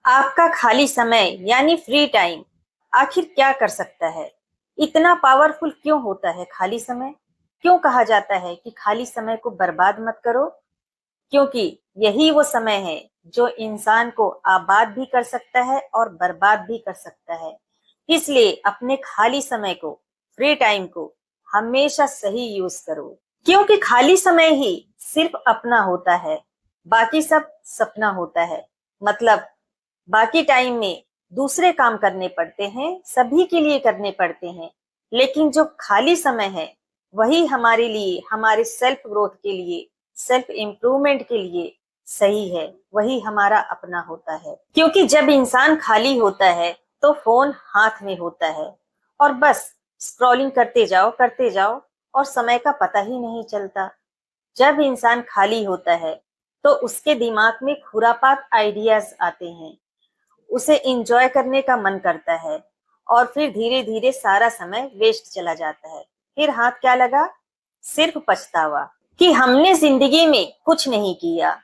आपका खाली समय यानी फ्री टाइम आखिर क्या कर सकता है? इतना पावरफुल क्यों होता है खाली समय? क्यों कहा जाता है कि खाली समय को बर्बाद मत करो? क्योंकि यही वो समय है जो इंसान को आबाद भी कर सकता है और बर्बाद भी कर सकता है। इसलिए अपने खाली समय को, फ्री टाइम को हमेशा सही यूज करो, क्योंकि खाली समय ही सिर्फ अपना होता है, बाकी सब सपना होता है। मतलब बाकी टाइम में दूसरे काम करने पड़ते हैं, सभी के लिए करने पड़ते हैं, लेकिन जो खाली समय है वही हमारे लिए, हमारे सेल्फ ग्रोथ के लिए, सेल्फ इम्प्रूवमेंट के लिए सही है, वही हमारा अपना होता है। क्योंकि जब इंसान खाली होता है तो फोन हाथ में होता है और बस स्क्रॉलिंग करते जाओ और समय का पता ही नहीं चलता। जब इंसान खाली होता है तो उसके दिमाग में खुरापात आइडियाज आते हैं, उसे एंजॉय करने का मन करता है और फिर धीरे धीरे सारा समय वेस्ट चला जाता है। फिर हाथ क्या लगा? सिर्फ पछतावा कि हमने जिंदगी में कुछ नहीं किया।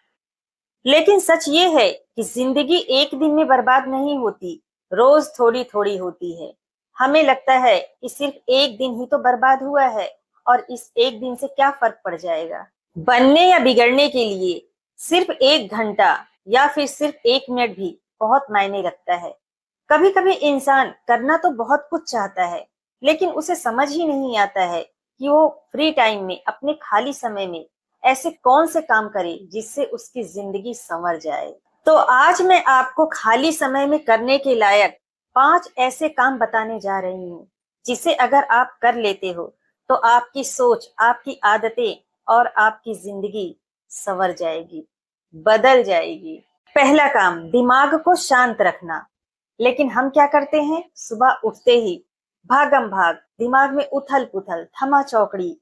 लेकिन सच ये है कि जिंदगी एक दिन में बर्बाद नहीं होती, रोज थोड़ी थोड़ी होती है। हमें लगता है कि सिर्फ एक दिन ही तो बर्बाद हुआ है और इस एक दिन से क्या फर्क पड़ जाएगा। बनने या बिगड़ने के लिए सिर्फ 1 घंटा या फिर सिर्फ 1 मिनट भी बहुत मायने रखता है। कभी कभी इंसान करना तो बहुत कुछ चाहता है, लेकिन उसे समझ ही नहीं आता है कि वो फ्री टाइम में, अपने खाली समय में ऐसे कौन से काम करे जिससे उसकी जिंदगी संवर जाए। तो आज मैं आपको खाली समय में करने के लायक 5 ऐसे काम बताने जा रही हूँ, जिसे अगर आप कर लेते हो तो आपकी सोच, आपकी आदतें और आपकी जिंदगी संवर जाएगी, बदल जाएगी। पहला काम, दिमाग को शांत रखना। लेकिन हम क्या करते हैं? सुबह उठते ही भागम भाग, दिमाग में उथल पुथल, थमा चौकड़ी,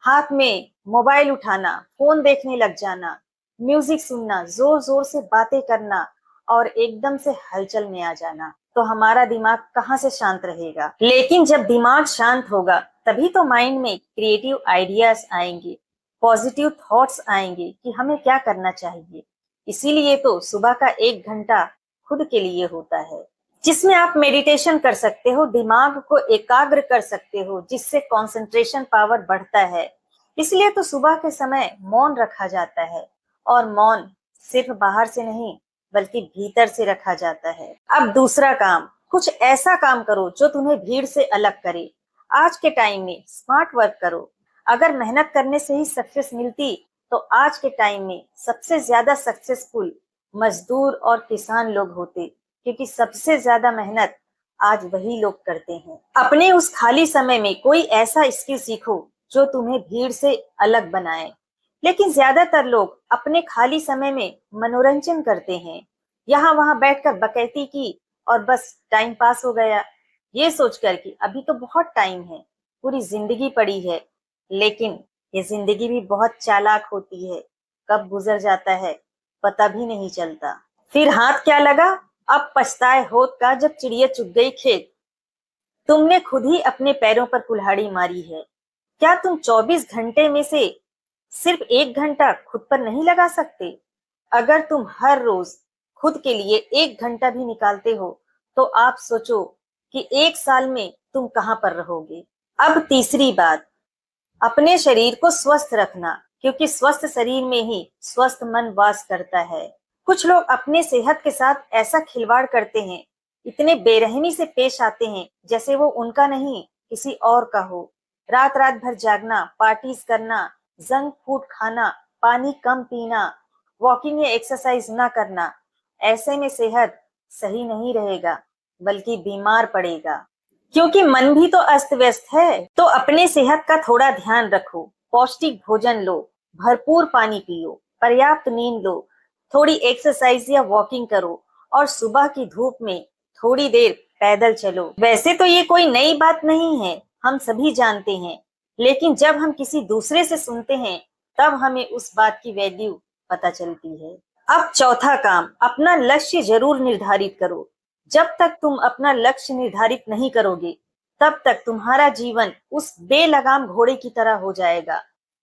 हाथ में मोबाइल उठाना, फोन देखने लग जाना, म्यूजिक सुनना, जोर जोर से बातें करना और एकदम से हलचल में आ जाना। तो हमारा दिमाग कहाँ से शांत रहेगा? लेकिन जब दिमाग शांत होगा तभी तो माइंड में क्रिएटिव आइडियाज आएंगे, पॉजिटिव थॉट्स आएंगे कि हमें क्या करना चाहिए। इसीलिए तो सुबह का 1 घंटा खुद के लिए होता है, जिसमें आप मेडिटेशन कर सकते हो, दिमाग को एकाग्र कर सकते हो, जिससे कंसंट्रेशन पावर बढ़ता है। इसलिए तो सुबह के समय मौन रखा जाता है, और मौन सिर्फ बाहर से नहीं बल्कि भीतर से रखा जाता है। अब दूसरा काम, कुछ ऐसा काम करो जो तुम्हें भीड़ से अलग करे। आज के टाइम में स्मार्ट वर्क करो। अगर मेहनत करने से ही सक्सेस मिलती तो आज के टाइम में सबसे ज्यादा सक्सेसफुल मजदूर और किसान लोग होते, क्योंकि सबसे ज्यादा मेहनत आज वही लोग करते हैं। अपने उस खाली समय में कोई ऐसा स्किल सीखो जो तुम्हें भीड़ से अलग बनाए। लेकिन ज्यादातर लोग अपने खाली समय में मनोरंजन करते हैं, यहाँ वहां बैठकर बकैती की और बस टाइम पास हो गया, ये सोचकर कि अभी तो बहुत टाइम है, पूरी जिंदगी पड़ी है। लेकिन ये जिंदगी भी बहुत चालाक होती है, कब गुजर जाता है पता भी नहीं चलता। फिर हाथ क्या लगा? अब पछताए होत का जब चिड़िया चुग गई खेत। तुमने खुद ही अपने पैरों पर कुल्हाड़ी मारी है। क्या तुम 24 घंटे में से सिर्फ 1 घंटा खुद पर नहीं लगा सकते? अगर तुम हर रोज खुद के लिए 1 घंटा भी निकालते हो तो आप सोचो कि 1 साल में तुम कहां पर रहोगे। अब तीसरी बात, अपने शरीर को स्वस्थ रखना, क्योंकि स्वस्थ शरीर में ही स्वस्थ मन वास करता है। कुछ लोग अपने सेहत के साथ ऐसा खिलवाड़ करते हैं, इतने बेरहमी से पेश आते हैं जैसे वो उनका नहीं किसी और का हो। रात रात भर जागना, पार्टीज करना, जंक फूड खाना, पानी कम पीना, वॉकिंग या एक्सरसाइज ना करना, ऐसे में सेहत सही नहीं रहेगा बल्कि बीमार पड़ेगा। क्योंकि मन भी तो अस्त व्यस्त है। तो अपने सेहत का थोड़ा ध्यान रखो, पौष्टिक भोजन लो, भरपूर पानी पियो, पर्याप्त नींद लो, थोड़ी एक्सरसाइज या वॉकिंग करो और सुबह की धूप में थोड़ी देर पैदल चलो। वैसे तो ये कोई नई बात नहीं है, हम सभी जानते हैं, लेकिन जब हम किसी दूसरे से सुनते हैं तब हमें उस बात की वैल्यू पता चलती है। अब चौथा काम, अपना लक्ष्य जरूर निर्धारित करो। जब तक तुम अपना लक्ष्य निर्धारित नहीं करोगे तब तक तुम्हारा जीवन उस बेलगाम घोड़े की तरह हो जाएगा।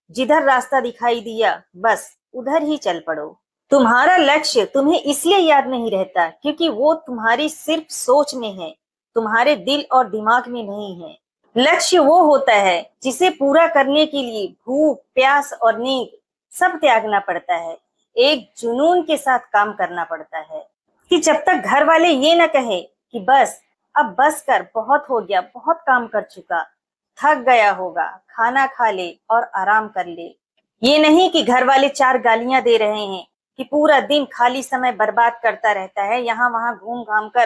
जिधर रास्ता दिखाई दिया बस उधर ही चल पड़ो। तुम्हारा लक्ष्य तुम्हें इसलिए याद नहीं रहता क्योंकि वो तुम्हारी सिर्फ सोच में है, तुम्हारे दिल और दिमाग में नहीं है। लक्ष्य वो होता है जिसे पूरा करने के लिए भूख, प्यास और नींद सब त्यागना पड़ता है। एक जुनून के साथ काम करना पड़ता है कि जब तक घर वाले ये ना कहे कि बस, अब बस कर, बहुत हो गया, बहुत काम कर चुका, थक गया होगा, खाना खा ले और आराम कर ले। ये नहीं कि घर वाले चार गालियां दे रहे हैं कि पूरा दिन खाली समय बर्बाद करता रहता है, यहाँ वहां घूम घाम कर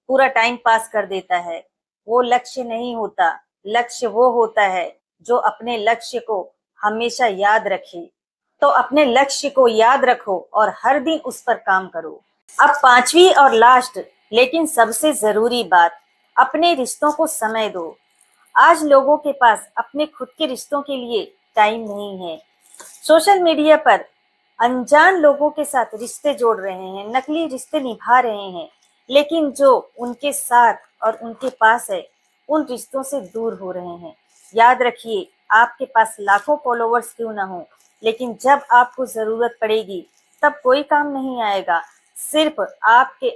पूरा टाइम पास कर देता है। वो लक्ष्य नहीं होता। लक्ष्य वो होता है जो अपने लक्ष्य को हमेशा याद रखे। तो अपने लक्ष्य को याद रखो और हर दिन उस पर काम करो। अब पांचवी और लास्ट लेकिन सबसे जरूरी बात, अपने रिश्तों को समय दो। आज लोगों के पास अपने खुद के रिश्तों के लिए टाइम नहीं है। सोशल मीडिया पर अनजान लोगों के साथ रिश्ते जोड़ रहे हैं, नकली रिश्ते निभा रहे हैं, लेकिन जो उनके साथ और उनके पास है उन रिश्तों से दूर हो रहे हैं। याद रखिए, आपके पास लाखों फॉलोवर्स क्यों ना हो, लेकिन जब आपको जरूरत पड़ेगी तब कोई काम नहीं आएगा। सिर्फ आपके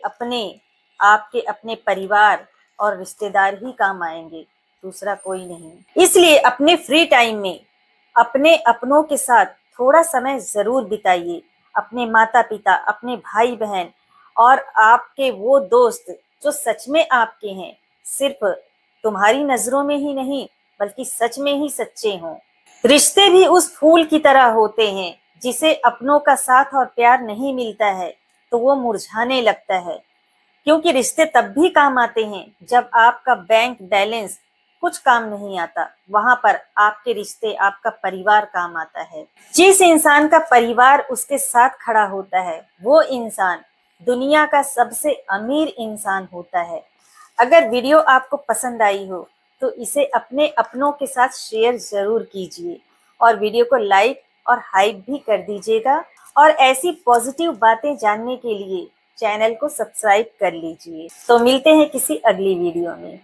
अपने परिवार और रिश्तेदार ही काम आएंगे, दूसरा कोई नहीं। इसलिए अपने फ्री टाइम में अपने अपनों के साथ थोड़ा समय जरूर बिताइए। अपने माता पिता, अपने भाई बहन और आपके वो दोस्त जो सच में आपके हैं, सिर्फ तुम्हारी नजरों में ही नहीं बल्कि सच में ही सच्चे हों। रिश्ते भी उस फूल की तरह होते हैं जिसे अपनों का साथ और प्यार नहीं मिलता है तो वो मुरझाने लगता है, क्योंकि रिश्ते तब भी काम आते हैं जब आपका बैंक बैलेंस कुछ काम नहीं आता। वहां पर आपके रिश्ते, आपका परिवार काम आता है। जिस इंसान का परिवार उसके साथ खड़ा होता है वो इंसान दुनिया का सबसे अमीर इंसान होता है। अगर वीडियो आपको पसंद आई हो तो इसे अपने अपनों के साथ शेयर जरूर कीजिए और वीडियो को लाइक और हाइप भी कर दीजिएगा। और ऐसी पॉजिटिव बातें जानने के लिए चैनल को सब्सक्राइब कर लीजिए। तो मिलते हैं किसी अगली वीडियो में।